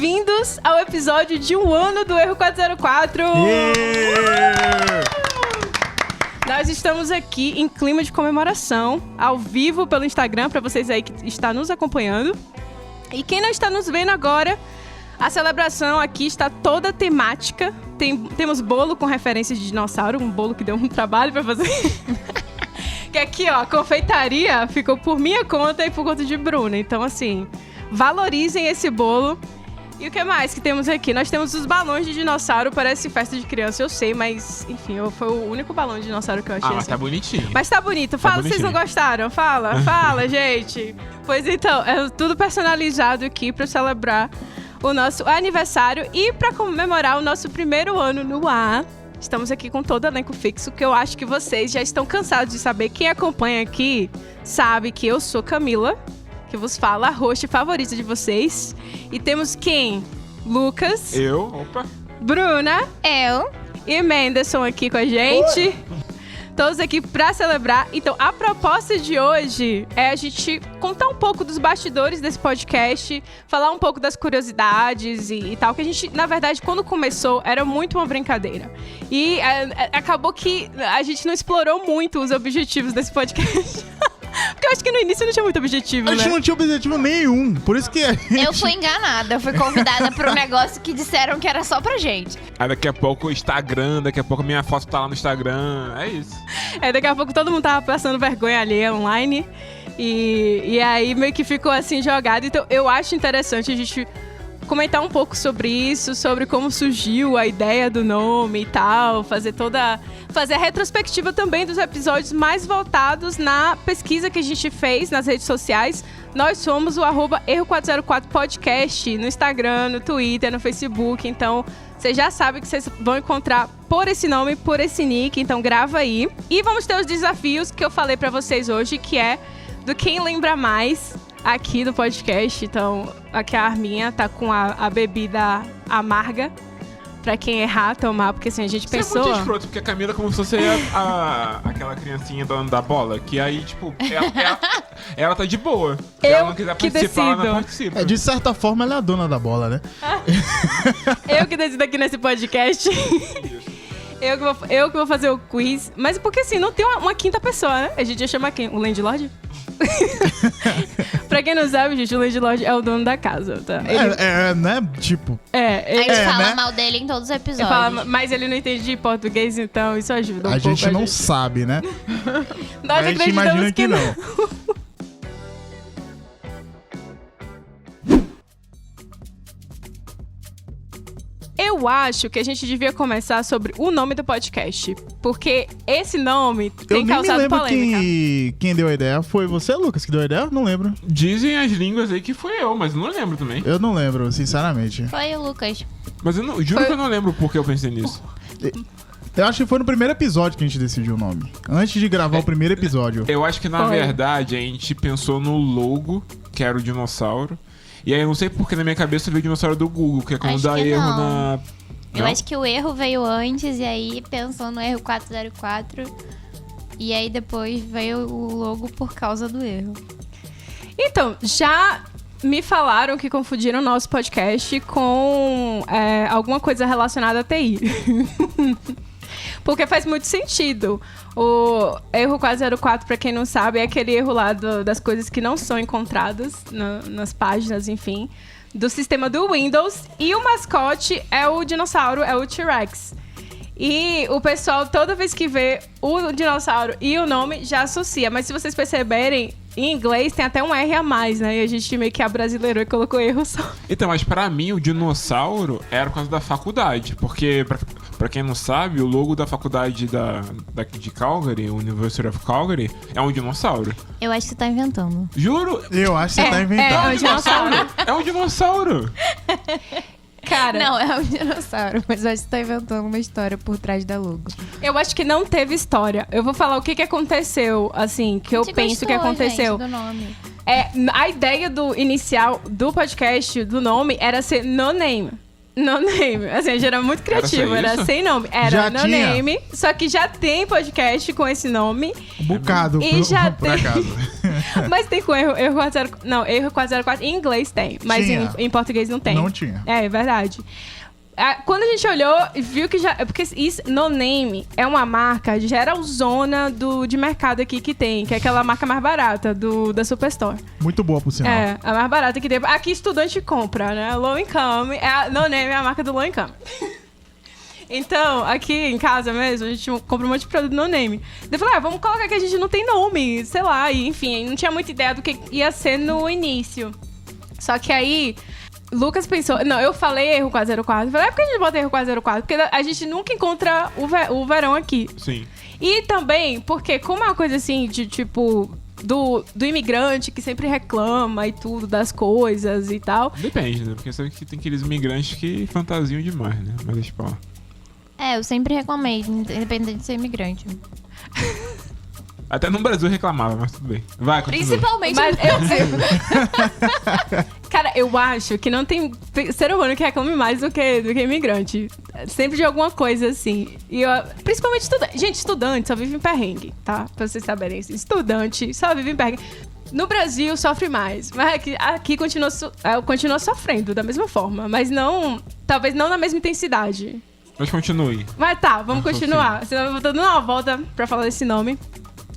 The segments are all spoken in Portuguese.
bem-vindos ao episódio de 1 ano do Erro 404! Nós estamos aqui em clima de comemoração, ao vivo pelo Instagram, para vocês aí que estão nos acompanhando. E quem não está nos vendo agora, a celebração aqui está toda temática. Temos bolo com referências de dinossauro, um bolo que deu um trabalho para fazer. Que aqui, ó, a confeitaria ficou por minha conta e por conta de Bruna. Então, assim, valorizem esse bolo. E o que mais que temos aqui? Nós temos os balões de dinossauro, parece festa de criança, eu sei, mas, enfim, foi o único balão de dinossauro que eu achei. Mas assim. Tá bonitinho. Mas tá bonito. Fala, vocês não gostaram? Fala, gente. Pois então, é tudo personalizado aqui pra celebrar o nosso aniversário e pra comemorar o nosso primeiro ano no ar. Estamos aqui com todo o elenco fixo, que eu acho que vocês já estão cansados de saber. Quem acompanha aqui sabe que eu sou Camila, que vos fala, a host favorita de vocês. E temos quem? Lucas. Opa. Bruna. Eu. E Menderson aqui com a gente. Oi. Todos aqui pra celebrar. Então, a proposta de hoje é a gente contar um pouco dos bastidores desse podcast, falar um pouco das curiosidades e tal, que a gente, na verdade, quando começou, era muito uma brincadeira. E acabou que a gente não explorou muito os objetivos desse podcast. Porque eu acho que no início não tinha muito objetivo, né? A gente não tinha objetivo nenhum, por isso que a gente... Eu fui enganada, eu fui convidada pra um negócio que disseram que era só pra gente. Aí daqui a pouco o Instagram, daqui a pouco minha foto tá lá no Instagram, é isso. Daqui a pouco todo mundo tava passando vergonha alheia online. E aí meio que ficou assim jogado. Então eu acho interessante a gente comentar um pouco sobre isso, sobre como surgiu a ideia do nome e tal, fazer a retrospectiva também dos episódios mais voltados na pesquisa que a gente fez nas redes sociais. Nós somos o @erro404podcast no Instagram, no Twitter, no Facebook, então vocês já sabem que vocês vão encontrar por esse nome, por esse nick, então grava aí. E vamos ter os desafios que eu falei pra vocês hoje, que é do Quem Lembra Mais aqui do podcast. Então, aqui a Arminha tá com a bebida amarga pra quem errar tomar, porque assim, a gente pensou... Isso é muito escroto, porque a Camila como se fosse aquela criancinha da bola, que aí, tipo, ela tá de boa. Se ela não quiser participar, ela não participa. De certa forma, ela é a dona da bola, né? Eu que decido aqui nesse podcast. Eu que vou fazer o quiz. Mas porque assim, não tem uma quinta pessoa, né? A gente ia chamar quem? O Landlord? Pra quem não sabe, gente, o Landlord é o dono da casa, tá? Né? Tipo... A gente fala né? mal dele em todos os episódios. Mas ele não entende de português, então isso ajuda um pouco. A gente não sabe, né? Nós a gente imagina que não. Eu acho que a gente devia começar sobre o nome do podcast. Porque esse nome tem causado polêmica. Quem deu a ideia foi você, Lucas, que deu a ideia? Não lembro. Dizem as línguas aí que foi eu, mas eu não lembro também. Eu não lembro, sinceramente. Foi o Lucas. Mas eu juro que eu não lembro porque eu pensei nisso. Eu acho que foi no primeiro episódio que a gente decidiu o nome. Antes de gravar o primeiro episódio. Eu acho que, na verdade, a gente pensou no logo, que era o dinossauro. E aí eu não sei porque na minha cabeça veio o dinossauro do Google, que é quando dá erro na... Eu acho que o erro veio antes, e aí pensou no erro 404. E aí depois veio o logo por causa do erro. Então, já me falaram que confundiram o nosso podcast com alguma coisa relacionada a TI. Porque faz muito sentido. O erro 404, pra quem não sabe, é aquele erro lá das coisas que não são encontradas nas páginas, enfim, do sistema do Windows. E o mascote é o dinossauro, é o T-Rex. E o pessoal, toda vez que vê o dinossauro e o nome, já associa. Mas se vocês perceberem, em inglês tem até um R a mais, né? E a gente meio que abrasileirou e colocou erro só. Então, mas pra mim, o dinossauro era por causa da faculdade. Porque, pra quem não sabe, o logo da faculdade de Calgary, University of Calgary, é um dinossauro. Eu acho que você tá inventando. Juro? Eu acho que você tá inventando. É um dinossauro. É um dinossauro. Cara, Não, é um dinossauro, mas eu acho que você tá inventando uma história por trás da logo. eu acho que não teve história. Eu vou falar o que aconteceu, assim, que eu penso que aconteceu. Gente, do nome. A ideia do inicial do podcast, do nome, era ser No Name. No Name. Assim, já era muito criativo, era sem nome. Era Já No tinha. Name, só que já tem podcast com esse nome. Bocado, E já por tem- acaso. Mas tem com erro 404. Não, erro 404 em inglês tem, mas em português não tem. Não tinha. É verdade. Quando a gente olhou, viu que já... Porque isso, No Name é uma marca geralzona de mercado aqui que tem, que é aquela marca mais barata da Superstore. Muito boa, por sinal. É, a mais barata que tem. Aqui estudante compra, né? Low Income. No Name é a marca do Low Income. Então, aqui em casa mesmo, a gente compra um monte de produto No Name. Daí eu falei, vamos colocar que a gente não tem nome, sei lá. E, enfim, não tinha muita ideia do que ia ser no início. Só que aí... Lucas pensou... Não, eu falei erro 404. Eu falei, por que a gente bota erro 404? Porque a gente nunca encontra o verão aqui. Sim. E também, porque como é uma coisa assim, de tipo... Do imigrante que sempre reclama e tudo das coisas e tal. Depende, né? Porque sabe que tem aqueles imigrantes que fantasiam demais, né? Mas deixa pra lá. Eu sempre reclamei, independente de ser imigrante. Até no Brasil reclamava, mas tudo bem. Vai, continua. Principalmente Mas no Brasil. Cara, eu acho que não tem ser humano que reclame mais do que imigrante. Sempre de alguma coisa assim. E principalmente estudante. Gente, estudante só vive em perrengue, tá? Pra vocês saberem isso. Estudante só vive em perrengue. No Brasil sofre mais, mas aqui continua sofrendo da mesma forma. Mas não... Talvez não na mesma intensidade. Mas continue. Mas tá, vamos continuar. Senão eu vou dando uma volta pra falar desse nome.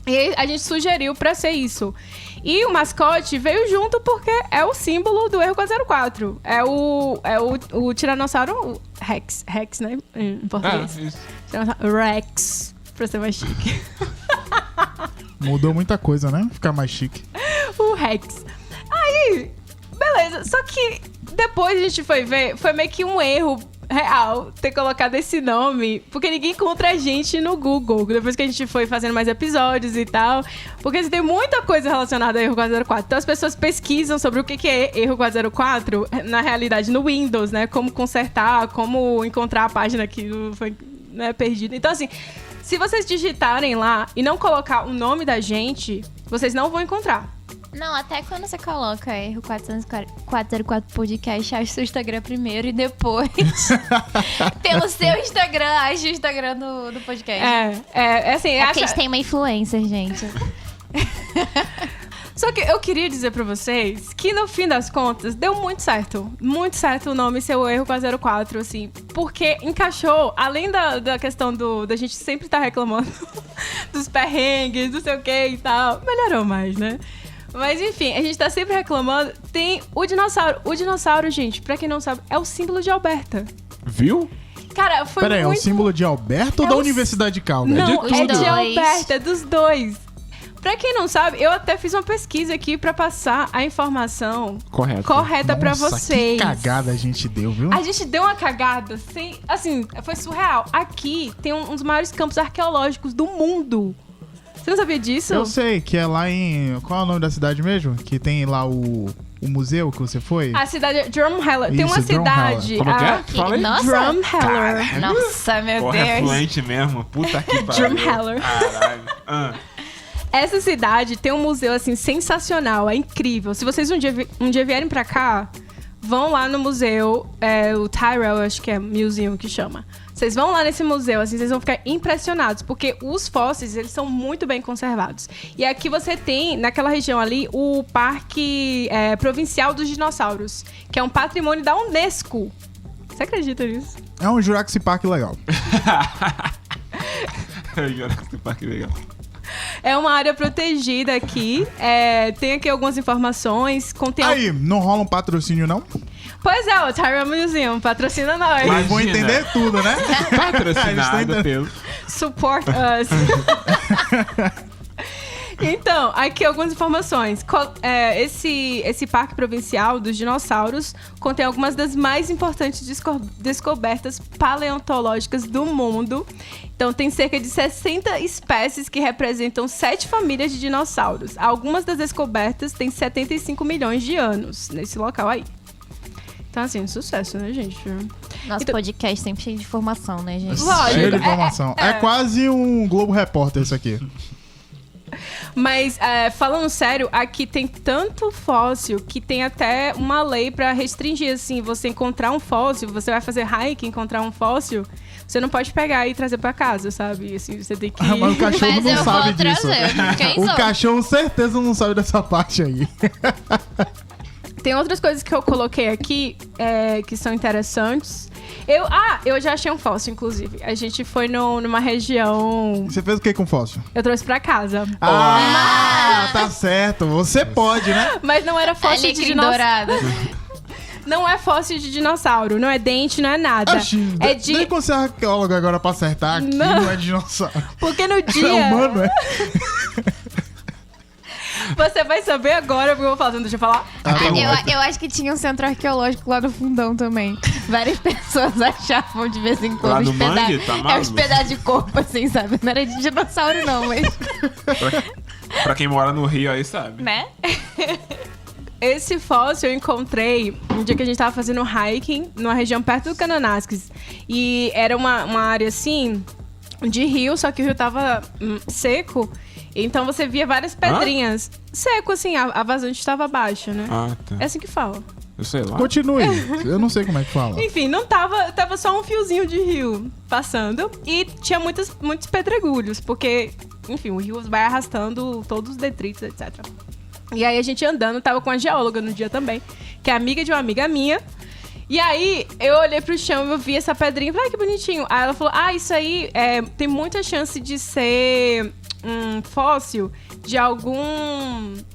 E aí a gente sugeriu pra ser isso. E o mascote veio junto porque é o símbolo do erro 404. É o Tiranossauro Rex. Rex, né? Em português. Isso. Rex, pra ser mais chique. Mudou muita coisa, né? Ficar mais chique. O Rex. Aí, beleza. Só que depois a gente foi ver, foi meio que um erro real ter colocado esse nome, porque ninguém encontra a gente no Google, depois que a gente foi fazendo mais episódios e tal, porque tem muita coisa relacionada a erro 404. Então as pessoas pesquisam sobre o que é erro 404, na realidade, no Windows, né? Como consertar, como encontrar a página que foi, né, perdida. Então, assim, se vocês digitarem lá e não colocar o nome da gente, vocês não vão encontrar. Não, até quando você coloca erro 404 podcast, acha o seu Instagram primeiro e depois pelo seu Instagram, acha o Instagram do podcast. É assim... Porque a gente tem uma influencer, gente. Só que eu queria dizer pra vocês que no fim das contas deu muito certo o nome ser o erro 404, assim, porque encaixou, além da questão da gente sempre estar reclamando dos perrengues, não sei o que e tal, melhorou mais, né? Mas enfim, a gente tá sempre reclamando. Tem o dinossauro. O dinossauro, gente, pra quem não sabe, é o símbolo de Alberta. Viu? Cara, foi Peraí, muito... é o símbolo de Alberta ou da Universidade de Calgary? Não, de é tudo. de Alberta, dos dois. Pra quem não sabe, eu até fiz uma pesquisa aqui pra passar a informação correta pra Nossa, vocês. que cagada a gente deu, viu? A gente deu uma cagada, assim, foi surreal. Aqui tem um dos maiores campos arqueológicos do mundo. Você não sabia disso? Eu sei, que é lá em... Qual é o nome da cidade mesmo? Que tem lá o museu que você foi? A cidade é Drumheller. Tem Isso, uma cidade... Como é que é? Fala aí. Nossa. Drumheller. Nossa, meu Porra, é Deus. fluente mesmo. Puta que pariu. Drumheller. Caralho. Essa cidade tem um museu, assim, sensacional. É incrível. Se vocês um dia vierem pra cá, vão lá no museu. O Tyrrell, acho que é Museum que chama. Vocês vão lá nesse museu, assim, vocês vão ficar impressionados. Porque os fósseis, eles são muito bem conservados. E aqui você tem, naquela região ali, o Parque Provincial dos Dinossauros. Que é um patrimônio da Unesco. Você acredita nisso? É um Jurassic Park legal. Jurassic Park legal. É uma área protegida aqui. Tem aqui algumas informações. Contém Aí, não rola um patrocínio, não? Pois é, o Tyrrell Museum patrocina nós. Mas vou entender tudo, né? Patrocinado pelo... Support us. Então, aqui algumas informações. Esse parque provincial dos dinossauros contém algumas das mais importantes descobertas paleontológicas do mundo. Então, tem cerca de 60 espécies que representam 7 famílias de dinossauros. Algumas das descobertas têm 75 milhões de anos nesse local aí. Então, assim, um sucesso, né, gente? Nosso podcast sempre cheio de informação, né, gente? Lógico. Cheio de informação. É quase um Globo Repórter isso aqui. Mas, falando sério, aqui tem tanto fóssil que tem até uma lei pra restringir, assim, você encontrar um fóssil, você vai fazer hike, encontrar um fóssil, você não pode pegar e trazer pra casa, sabe? Assim, você tem que... Mas o cachorro Mas não eu sabe vou disso. trazer. Quem O sou? cachorro certeza não sabe dessa parte aí. Tem outras coisas que eu coloquei aqui que são interessantes. Eu já achei um fóssil, inclusive. A gente foi numa região... Você fez o que com fóssil? Eu trouxe pra casa. Tá certo. Você pode, né? Mas não era fóssil de Alecrim dinossauro. dourado. Não é fóssil de dinossauro. Não é dente, não é nada. Oxi, É de... Nem você é arqueólogo agora pra acertar. Aqui não é dinossauro. Porque no É dia... humano, é? Você vai saber agora, porque eu vou falar. Então deixa eu falar. Ah, tá bom. Eu acho que tinha um centro arqueológico lá no fundão também. Várias pessoas achavam de vez em quando Lá no uns pedaços. Mangue, tá Uns maluco? pedaços de corpo, assim, sabe? Não era de dinossauro, não, mas. Pra quem mora no Rio aí sabe. Né? Esse fóssil eu encontrei um dia que a gente tava fazendo hiking numa região perto do Cananasques. E era uma área assim de rio, só que o rio tava seco. Então você via várias pedrinhas. Seco, assim, a vazante estava baixa, né? Ah, tá. É assim que fala. Eu sei lá. Continue. Eu não sei como é que fala. Enfim, não tava só um fiozinho de rio passando. E tinha muitos pedregulhos, porque, enfim, o rio vai arrastando todos os detritos, etc. E aí a gente andando, tava com a geóloga no dia também, que é amiga de uma amiga minha. E aí eu olhei pro chão e eu vi essa pedrinha e falei, que bonitinho. Aí ela falou, isso aí tem muita chance de ser um fóssil de algum...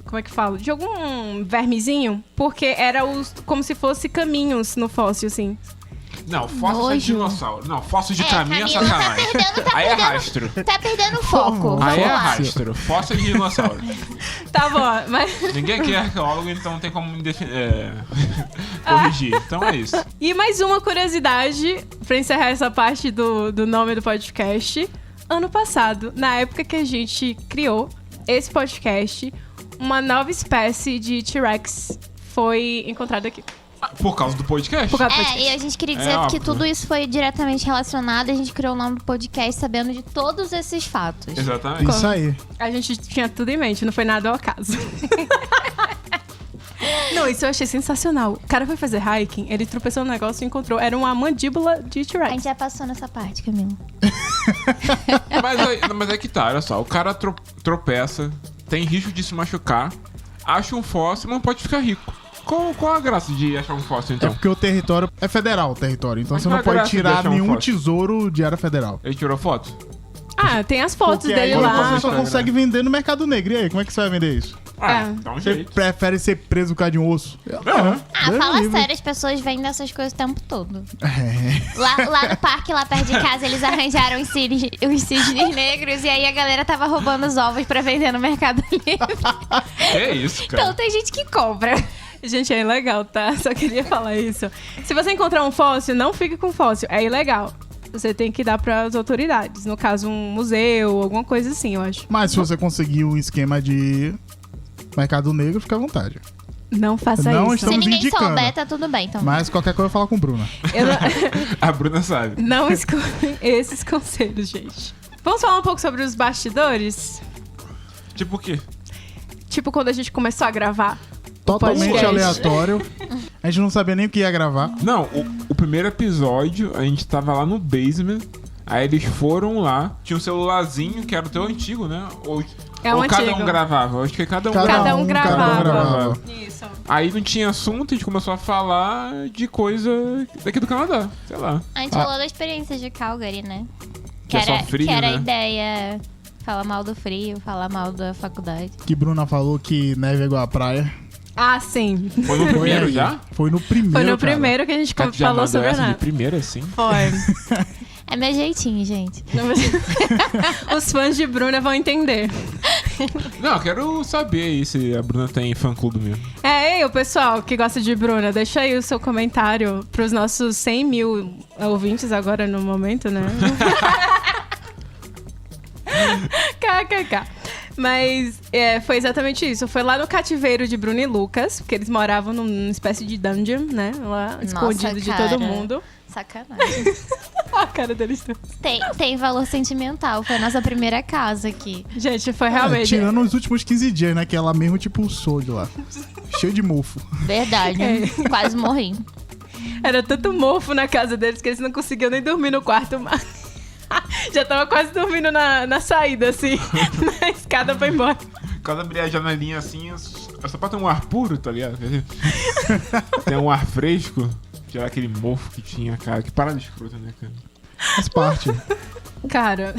Como é que falo? De algum vermezinho, porque era como se fosse caminhos no fóssil, assim. Não, fóssil Nojo. de dinossauro. Não, fóssil de caminho é Camila, sacanagem. Aí é rastro. Tá perdendo o foco. Aí é Vamos lá. rastro. Fóssil de dinossauro. Tá bom, mas... Ninguém aqui é arqueólogo, então não tem como me corrigir. Então é isso. E mais uma curiosidade, pra encerrar essa parte do nome do podcast. Ano passado, na época que a gente criou esse podcast, uma nova espécie de T-Rex foi encontrada aqui. Por causa do podcast? Por causa do podcast. E a gente queria dizer É que óbvio. tudo isso foi diretamente relacionado. A gente criou o nome do podcast sabendo de todos esses fatos. Exatamente. Isso aí. A gente tinha tudo em mente, não foi nada ao acaso. Não, isso eu achei sensacional. O cara foi fazer hiking, ele tropeçou no negócio e encontrou. Era uma mandíbula de A gente T-Rex. já passou nessa parte, Camila. Mas é que tá, olha só. O cara tropeça, tem risco de se machucar, acha um fóssil, não pode ficar rico. Qual a graça de achar um fóssil, É então? porque o território é federal, o território. Então Mas você qual não a pode graça de tirar achar um nenhum fóssil? tesouro de área federal. Ele tirou foto? Ah, tem as fotos Porque dele aí lá. você só consegue vender no mercado negro. E aí, como é que você vai vender isso? É. Dá um Você jeito. prefere ser preso por causa de um osso? Eu não. Ah, Deus fala livre. sério, as pessoas vendem essas coisas o tempo todo. É. Lá no parque, lá perto de casa, eles arranjaram os cisnes negros e aí a galera tava roubando os ovos pra vender no Mercado Livre. Que isso, cara? Então tem gente que compra. Gente, é ilegal, tá? Só queria falar isso. Se você encontrar um fóssil, não fique com fóssil. É ilegal. Você tem que dar para as autoridades. No caso, um museu, alguma coisa assim, eu acho. Mas se você conseguir um esquema de mercado negro, fica à vontade. Não faça Não isso. estamos Se ninguém indicando. souber, tá tudo bem. Então. Mas qualquer coisa eu falo com o Bruna. Eu não, A Bruna sabe. não escutem esses conselhos, gente. Vamos falar um pouco sobre os bastidores? Tipo o quê? Tipo, quando a gente começou a gravar. Totalmente Podcast. aleatório. A gente não sabia nem o que ia gravar. Não, o primeiro episódio, a gente tava lá no basement. Aí eles foram lá. Tinha um celularzinho que era o teu antigo, né? Ou cada antigo. um gravava? Acho que cada um Cada um gravava. gravava. Isso. Aí não tinha assunto, a gente começou a falar de coisa daqui do Canadá. Sei lá. A gente falou da experiência de Calgary, né? Que é só frio, que era né? a ideia. Falar mal do frio, falar mal da faculdade. Que Bruna falou que neve é igual a praia. Ah, sim. Foi no primeiro aí. já? Foi no primeiro. Foi no cara. primeiro que a gente Cara, já falou mandou sobre essa de nada. primeira, assim? Foi. É meu jeitinho, gente. Os fãs de Bruna vão entender. Não, eu quero saber aí se a Bruna tem fã-clube mesmo. É, o pessoal que gosta de Bruna, deixa aí o seu comentário pros nossos 100 mil ouvintes agora no momento, né? KKK. Mas foi exatamente isso. Foi lá no cativeiro de Bruna e Lucas, porque eles moravam numa espécie de dungeon, né? Lá, escondido de cara. todo mundo. Sacanagem. A cara deles. Tem valor sentimental. Foi a nossa primeira casa aqui. Gente, foi realmente... Tirando os últimos 15 dias, né? Que ela mesmo, tipo, o de lá. Cheio de mofo. Verdade. Quase morri. Era tanto mofo na casa deles que eles não conseguiam nem dormir no quarto mais. Já tava quase dormindo na saída, assim. Na escada pra ir embora. Quando abrir a janelinha assim, é só pra ter um ar puro, tá ligado? Tem um ar fresco. Tirar aquele mofo que tinha, cara. Que parada escrota, né, cara? Faz parte. Cara,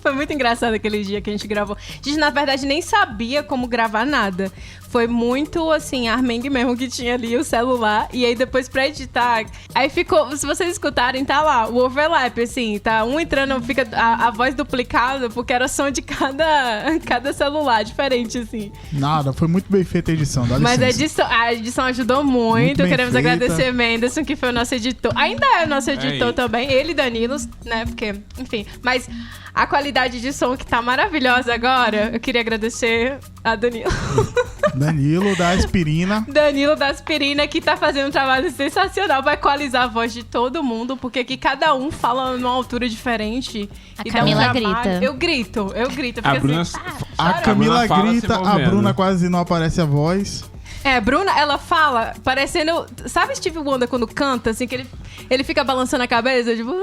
foi muito engraçado aquele dia que a gente gravou. A gente, na verdade, nem sabia como gravar nada. Foi muito, assim, armengue mesmo que tinha ali o celular. E aí, depois, pra editar... Aí ficou... Se vocês escutarem, tá lá o overlap, assim. Tá um entrando, fica a voz duplicada, porque era som de cada celular diferente, assim. Nada, foi muito bem feita a edição, dá Mas licença. a edição ajudou muito. Muito bem Queremos feita. agradecer Menderson, que foi o nosso editor. Ainda é o nosso editor isso. também. Ele e Danilo, né? Porque, enfim. Mas a qualidade de som que tá maravilhosa agora, eu queria agradecer a Danilo. Danilo, da aspirina. Danilo da Aspirina, que tá fazendo um trabalho sensacional pra equalizar a voz de todo mundo, porque aqui cada um fala numa altura diferente. A e Camila dá um trabalho. grita. Eu grito. A Fica Bruna... assim, A Camila fala se grita, a movendo. Bruna quase não aparece a voz. Bruna, ela fala parecendo... Sabe Steve Wonder quando canta, assim, que ele fica balançando a cabeça? Tipo,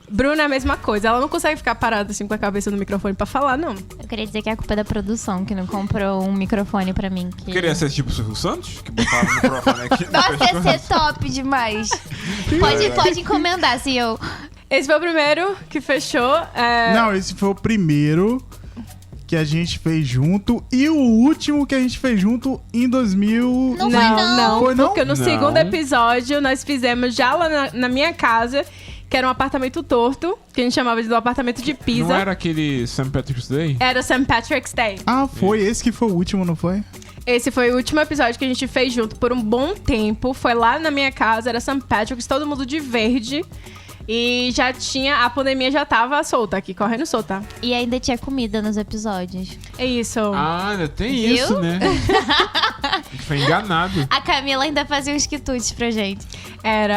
Bruna é a mesma coisa. Ela não consegue ficar parada, assim, com a cabeça no microfone pra falar, não. Eu queria dizer que é a culpa da produção, que não comprou um microfone pra mim. Que... Queria ser tipo o Silvio Santos, que botava o microfone aqui. Nossa, ia ser top demais. Pode encomendar, se eu... Esse foi o primeiro que fechou. Não, esse foi o primeiro que a gente fez junto e o último que a gente fez junto em 2000... Não foi, não. Foi, não? Porque no Não. segundo episódio nós fizemos já lá na minha casa, que era um apartamento torto, que a gente chamava de do apartamento de Pisa. Não era aquele St. Patrick's Day? Era o St. Patrick's Day. Ah, foi esse que foi o último, não foi? Esse foi o último episódio que a gente fez junto por um bom tempo. Foi lá na minha casa, era St. Patrick's, todo mundo de verde. E já tinha... A pandemia já tava solta aqui, correndo solta. E ainda tinha comida nos episódios. É isso. Ah, ainda tem Viu? isso, né? A gente foi enganado. A Camila ainda fazia uns quitutes pra gente.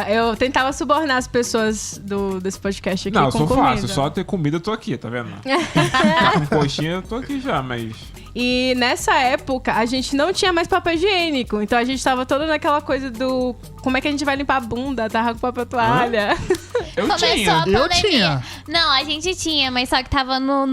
Eu tentava subornar as pessoas desse podcast aqui Não, eu com sou comida. fácil. Só ter comida, eu tô aqui, tá vendo? Tá com coxinha, eu tô aqui já, mas... E nessa época, a gente não tinha mais papel higiênico. Então a gente tava toda naquela coisa do... Como é que a gente vai limpar a bunda? Tava com papel toalha. Eu Começou tinha. a pandemia. Eu tinha. Não, a gente tinha, mas só que tava no...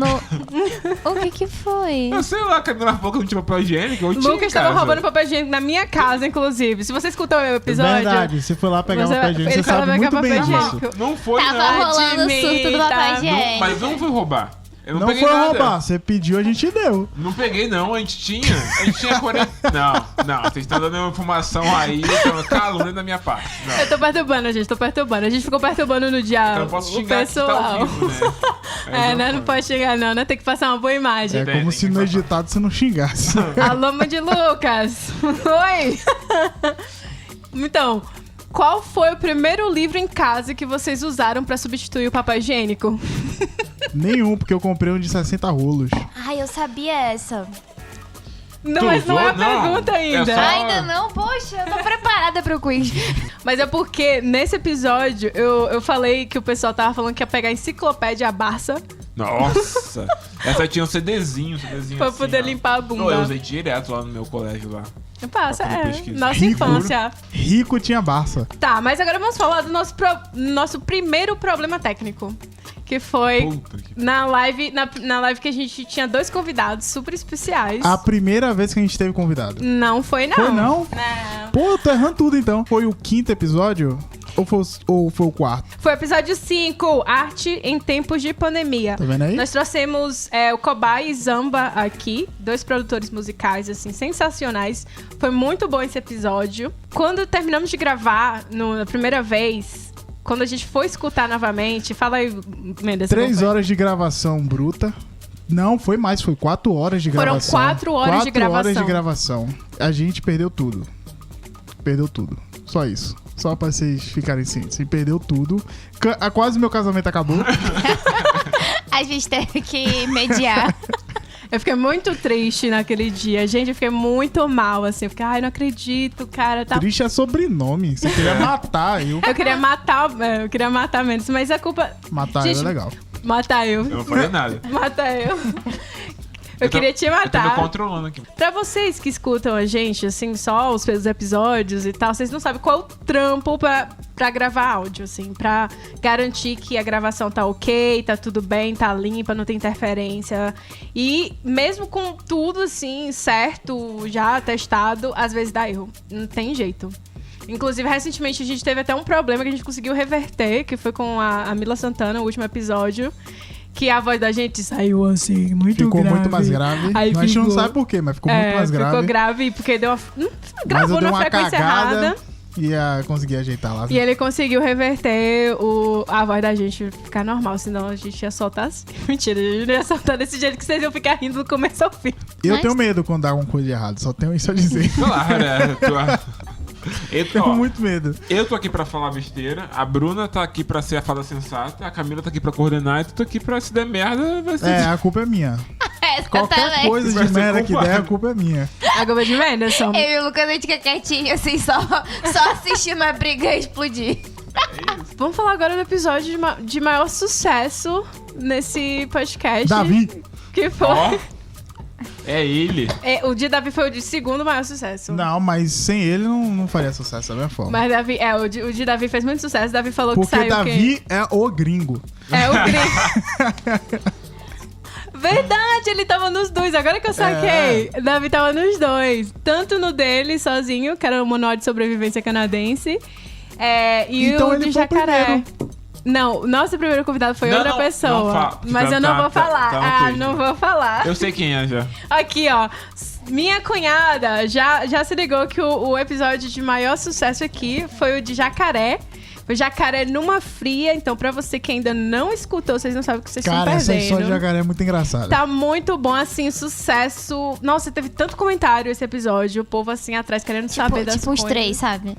O que foi? Eu sei lá, a Camila falou que não tinha papel higiênico, eu tinha, Lucas tava cara. roubando papel higiênico na minha casa, inclusive. Se você escutou o meu episódio... Verdade, você foi lá pegar o papel higiênico, ele você foi lá sabe pegar muito bem papel disso. higiênico. Não foi, Tava não. rolando o surto do papel Admita. higiênico. Mas não foi roubar. Eu não, Não peguei foi nada. roubar, você pediu, a gente deu. Não peguei, não. A gente tinha 40... Não. Vocês estão dando uma informação aí, calúnia da minha parte. Não. Eu tô perturbando, gente, A gente ficou perturbando no dia Eu não posso o xingar que tá ao pessoal. vivo, né? Aí Né? Não pode xingar, não. Tem que passar uma boa imagem. É Tem como que se no falar. editado você não xingasse. Alô, mãe de Lucas. Oi. Então, qual foi o primeiro livro em casa que vocês usaram pra substituir o papel higiênico? Nenhum, porque eu comprei um de 60 rolos. Ai, eu sabia essa. Não, Tu mas não é a usou? Não. pergunta ainda. É só- Ainda não? Poxa, eu tô preparada pro quiz. Mas é porque nesse episódio eu falei que o pessoal tava falando que ia pegar a enciclopédia Barça Nossa. Essa tinha um CDzinho pra assim, poder ó. limpar a Não, eu bunda. usei direto lá no meu colégio lá. Passa, pra fazer pesquisa. nossa Rico. infância. Rico tinha Barça. Tá, mas agora vamos falar do nosso primeiro problema técnico. Que foi Puta que... na live que a gente tinha 2 convidados super especiais. A primeira vez que a gente teve convidado. Não foi, não. Foi não? Não. Pô, tô errando tudo então. Foi o 5º episódio? Ou foi o 4º? Foi o episódio 5, Arte em Tempos de Pandemia. Tá vendo aí? Nós trouxemos o Cobai e Zamba aqui, 2 produtores musicais, assim, sensacionais. Foi muito bom esse episódio. Quando terminamos de gravar, na primeira vez, quando a gente foi escutar novamente... Fala aí, Mendes. 3 horas de gravação bruta. Não, foi mais, foi 4 horas de Foram gravação. 4 horas de 4 horas de gravação. gravação. A gente perdeu tudo. Perdeu tudo. Só isso. Só pra vocês ficarem cientes. Perdeu tudo. Quase meu casamento acabou. A gente teve que mediar. Eu fiquei muito triste naquele dia. Gente, eu fiquei muito mal, assim. Eu fiquei, ai, não acredito, cara. Tá... Triste é sobrenome. Você queria matar eu. Eu queria matar menos, mas a culpa... Matar Gente, eu é legal. Matar eu. Eu não falei nada. Matar eu. Eu queria te Eu tô me matar. controlando aqui. Pra vocês que escutam a gente, assim, só os episódios e tal, vocês não sabem qual é o trampo pra gravar áudio, assim, pra garantir que a gravação tá ok, tá tudo bem, tá limpa, não tem interferência. E mesmo com tudo, assim, certo, já testado, às vezes dá erro. Não tem jeito. Inclusive, recentemente, a gente teve até um problema que a gente conseguiu reverter, que foi com a Mila Santana, o último episódio. Que a voz da gente saiu assim, muito Ficou grave. muito mais grave. Aí A gente não ficou- sabe por quê, mas ficou muito mais grave. Ficou grave porque deu uma... Mas Gravou eu dei na uma frequência cagada errada. e consegui ajeitar lá. E ele conseguiu reverter a voz da gente ficar normal, senão a gente ia soltar assim. Mentira, a gente não ia soltar desse jeito que vocês iam ficar rindo do começo ao fim. Eu Mas- tenho medo quando dá alguma coisa de errado, só tenho isso a dizer. Claro, Tenho muito medo. Eu tô aqui pra falar besteira, a Bruna tá aqui pra ser a fada sensata, a Camila tá aqui pra coordenar e tu tá aqui pra se der merda, vai ser... A culpa é minha. Qualquer Exatamente. coisa Vai de ser merda que culpado. der, a culpa é minha. A Goma de Menderson. Eu e o Lucas, a gente fica quietinho, assim, só assistindo a briga explodir. Vamos falar agora do episódio de maior sucesso nesse podcast. Davi, Que foi... Ó, é ele. O de Davi foi o de segundo maior sucesso. não, mas sem ele não faria sucesso da minha forma. Mas Davi, o de Davi fez muito sucesso. Davi falou Porque que saiu Davi é o gringo. É o gringo. Verdade, ele tava nos dois. Agora que eu saquei. Davi tava nos dois. Tanto no dele, sozinho, que era o Manual de Sobrevivência Canadense. E Então o ele de foi o Jacaré. primeiro. Não, nosso primeiro convidado foi Não, outra não, pessoa. não fala. Mas Tá- eu não tá- vou tá- falar. tá no Twitter. Não vou falar. Eu sei quem é já. Aqui, ó. Minha cunhada já se ligou que o episódio de maior sucesso aqui foi o de Jacaré. O Jacaré numa fria. Então, pra você que ainda não escutou, vocês não sabem o que vocês Cara, estão essa perdendo. história de jacaré é muito engraçada. Tá muito bom, assim, sucesso. Nossa, teve tanto comentário esse episódio. O povo, assim, atrás, querendo saber das Tipo uns coisas. 3, sabe?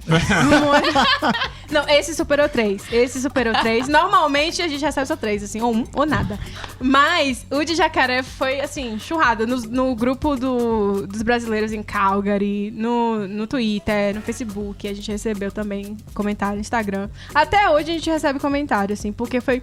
Não, esse superou 3. Esse superou 3. Normalmente, a gente recebe só 3, assim, ou 1, ou nada. Mas o de Jacaré foi, assim, churrada. No grupo dos brasileiros em Calgary, no Twitter, no Facebook. A gente recebeu também comentário no Instagram. Até hoje a gente recebe comentário, assim, porque foi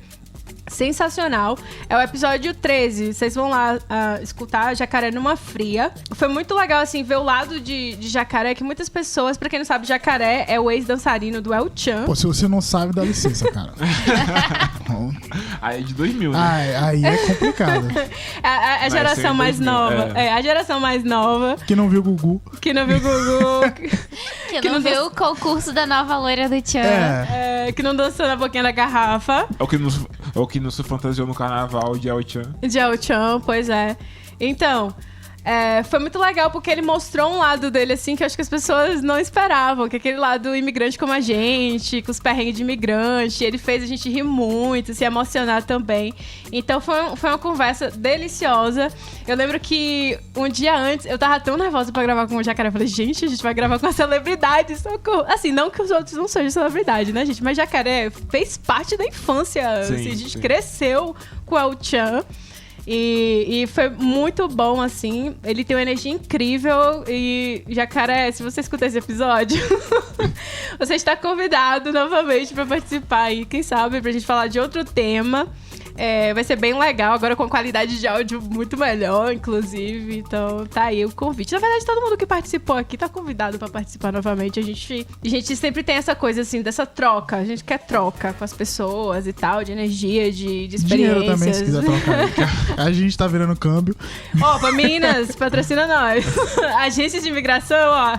sensacional. É o episódio 13. Vocês vão lá escutar Jacaré numa fria. Foi muito legal, assim, ver o lado de Jacaré, que muitas pessoas, pra quem não sabe, Jacaré é o ex-dançarino do El Chan. Pô, se você não sabe, dá licença, cara. Aí é de 2000, né? Aí é complicado. A Vai geração ser em mais 2000, nova. é. A geração mais nova, Que não viu o Gugu. que não viu o Gugu, Que não viu o concurso da nova loira do Tchan. que não dançou na boquinha da garrafa. É o que não se fantasiou no carnaval de El-Chan. De El Chan, pois é. Então, foi muito legal porque ele mostrou um lado dele, assim, que eu acho que as pessoas não esperavam. Que é aquele lado imigrante como a gente, com os perrengues de imigrante. Ele fez a gente rir muito, se emocionar também. Então, foi uma conversa deliciosa. Eu lembro que um dia antes, eu tava tão nervosa pra gravar com o Jacaré. Eu falei, gente, a gente vai gravar com a celebridade, socorro. Assim, não que os outros não sejam celebridade, né, gente? Mas Jacaré fez parte da infância. Sim, assim, a gente sim. cresceu com o El Chan. E foi muito bom, assim. Ele tem uma energia incrível. E, Jacaré, se você escutar esse episódio, você está convidado novamente para participar aí. Quem sabe, pra gente falar de outro tema. Vai ser bem legal, agora com qualidade de áudio muito melhor, inclusive. Então, tá aí o convite. Na verdade, todo mundo que participou aqui tá convidado pra participar novamente. A gente sempre tem essa coisa, assim, dessa troca. A gente quer troca com as pessoas e tal, de energia, de experiências. Dinheiro também, se quiser trocar. A gente tá virando câmbio. Opa, meninas, patrocina nós. Agências de imigração, ó.